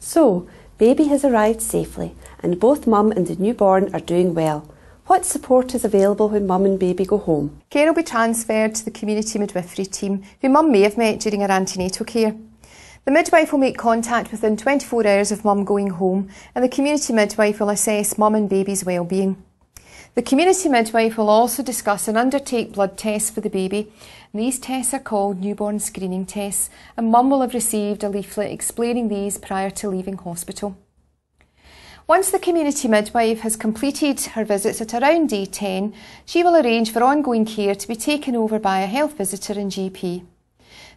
So, baby has arrived safely and both mum and the newborn are doing well. What support is available when mum and baby go home? Care will be transferred to the community midwifery team, who mum may have met during her antenatal care. The midwife will make contact within 24 hours of mum going home, and the community midwife will assess mum and baby's well-being. The community midwife will also discuss and undertake blood tests for the baby. These tests are called newborn screening tests, and mum will have received a leaflet explaining these prior to leaving hospital. Once the community midwife has completed her visits at around day 10, she will arrange for ongoing care to be taken over by a health visitor and GP.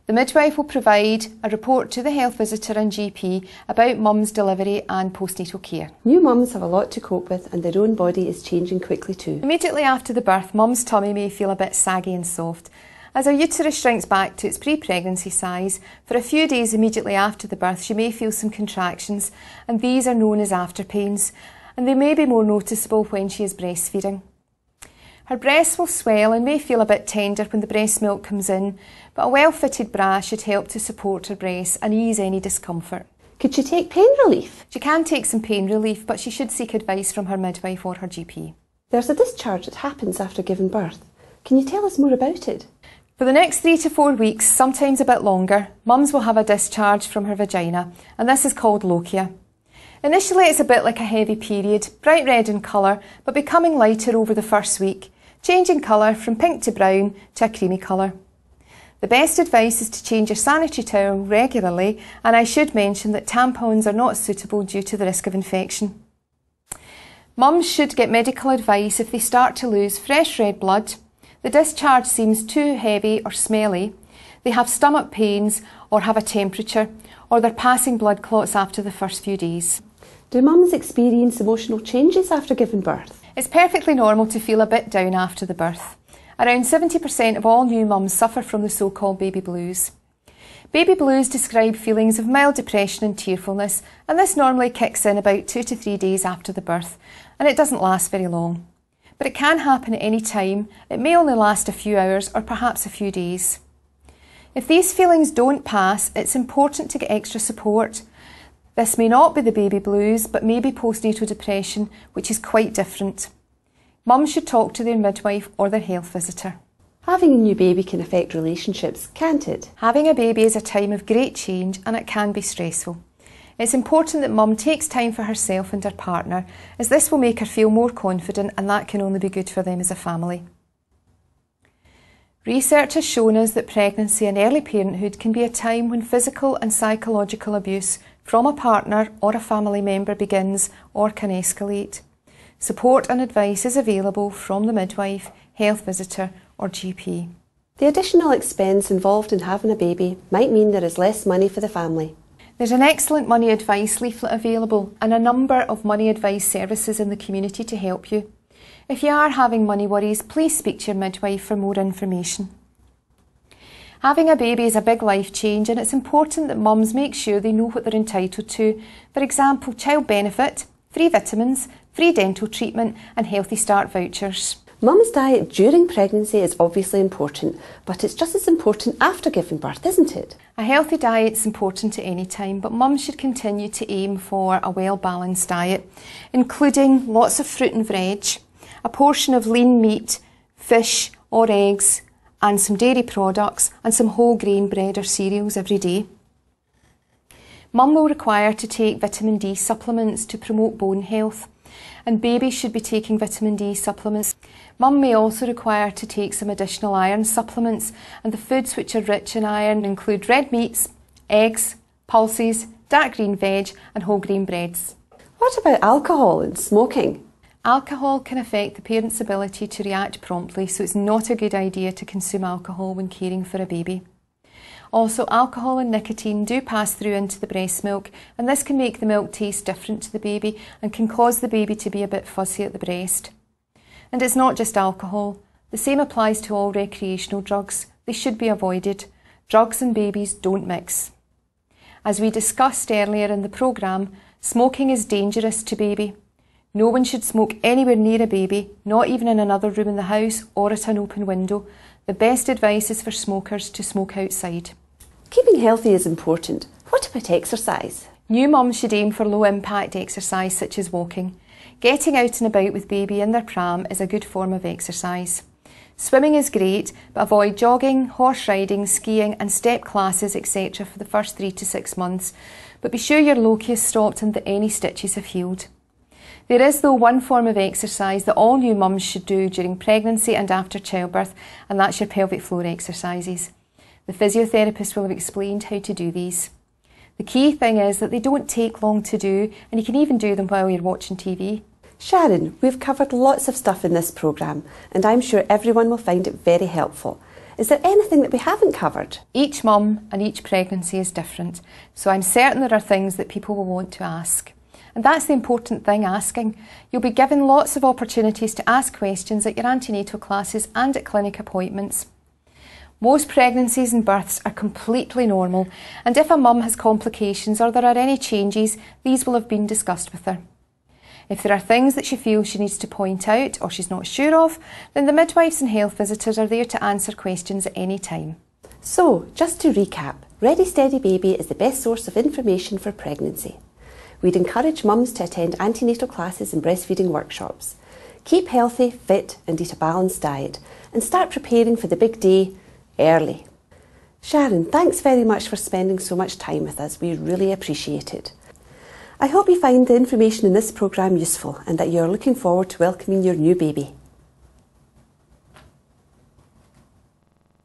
The midwife will provide a report to the health visitor and GP about mum's delivery and postnatal care. New mums have a lot to cope with and their own body is changing quickly too. Immediately after the birth, mum's tummy may feel a bit saggy and soft. As her uterus shrinks back to its pre-pregnancy size, for a few days immediately after the birth she may feel some contractions, and these are known as after pains, and they may be more noticeable when she is breastfeeding. Her breasts will swell and may feel a bit tender when the breast milk comes in, but a well-fitted bra should help to support her breasts and ease any discomfort. Could she take pain relief? She can take some pain relief, but she should seek advice from her midwife or her GP. There's a discharge that happens after giving birth. Can you tell us more about it? For the next 3 to 4 weeks, sometimes a bit longer, mums will have a discharge from her vagina, and this is called lochia. Initially it's a bit like a heavy period, bright red in colour, but becoming lighter over the first week, changing colour from pink to brown to a creamy colour. The best advice is to change your sanitary towel regularly, and I should mention that tampons are not suitable due to the risk of infection. Mums should get medical advice if they start to lose fresh red blood, the discharge seems too heavy or smelly, they have stomach pains or have a temperature, or they're passing blood clots after the first few days. Do mums experience emotional changes after giving birth? It's perfectly normal to feel a bit down after the birth. Around 70% of all new mums suffer from the so-called baby blues. Baby blues describe feelings of mild depression and tearfulness, and this normally kicks in about 2 to 3 days after the birth, and it doesn't last very long. But it can happen at any time. It may only last a few hours or perhaps a few days. If these feelings don't pass, it's important to get extra support. This may not be the baby blues, but may be postnatal depression, which is quite different. Mums should talk to their midwife or their health visitor. Having a new baby can affect relationships, can't it? Having a baby is a time of great change and it can be stressful. It's important that mum takes time for herself and her partner, as this will make her feel more confident, and that can only be good for them as a family. Research has shown us that pregnancy and early parenthood can be a time when physical and psychological abuse from a partner or a family member begins or can escalate. Support and advice is available from the midwife, health visitor or GP. The additional expense involved in having a baby might mean there is less money for the family. There's an excellent money advice leaflet available and a number of money advice services in the community to help you. If you are having money worries, please speak to your midwife for more information. Having a baby is a big life change, and it's important that mums make sure they know what they're entitled to. For example, child benefit, free vitamins, free dental treatment and Healthy Start vouchers. Mum's diet during pregnancy is obviously important, but it's just as important after giving birth, isn't it? A healthy diet is important at any time, but mums should continue to aim for a well-balanced diet, including lots of fruit and veg, a portion of lean meat, fish or eggs, and some dairy products, and some whole grain bread or cereals every day. Mum will require to take vitamin D supplements to promote bone health, and babies should be taking vitamin D supplements. Mum may also require to take some additional iron supplements, and the foods which are rich in iron include red meats, eggs, pulses, dark green veg and whole grain breads. What about alcohol and smoking? Alcohol can affect the parent's ability to react promptly, so it's not a good idea to consume alcohol when caring for a baby. Also, alcohol and nicotine do pass through into the breast milk, and this can make the milk taste different to the baby and can cause the baby to be a bit fuzzy at the breast. And it's not just alcohol. The same applies to all recreational drugs. They should be avoided. Drugs and babies don't mix. As we discussed earlier in the programme, smoking is dangerous to baby. No one should smoke anywhere near a baby, not even in another room in the house or at an open window. The best advice is for smokers to smoke outside. Keeping healthy is important. What about exercise? New mums should aim for low-impact exercise such as walking. Getting out and about with baby in their pram is a good form of exercise. Swimming is great, but avoid jogging, horse riding, skiing and step classes etc. for the first 3 to 6 months, but be sure your loci is stopped and that any stitches have healed. There is though one form of exercise that all new mums should do during pregnancy and after childbirth, and that's your pelvic floor exercises. The physiotherapist will have explained how to do these. The key thing is that they don't take long to do, and you can even do them while you're watching TV. Sharon, we've covered lots of stuff in this programme and I'm sure everyone will find it very helpful. Is there anything that we haven't covered? Each mum and each pregnancy is different, so I'm certain there are things that people will want to ask. And that's the important thing, asking. You'll be given lots of opportunities to ask questions at your antenatal classes and at clinic appointments. Most pregnancies and births are completely normal, and if a mum has complications or there are any changes, these will have been discussed with her. If there are things that she feels she needs to point out or she's not sure of, then the midwives and health visitors are there to answer questions at any time. So, just to recap, Ready Steady Baby is the best source of information for pregnancy. We'd encourage mums to attend antenatal classes and breastfeeding workshops. Keep healthy, fit and eat a balanced diet, and start preparing for the big day early. Sharon, thanks very much for spending so much time with us. We really appreciate it. I hope you find the information in this programme useful and that you're looking forward to welcoming your new baby.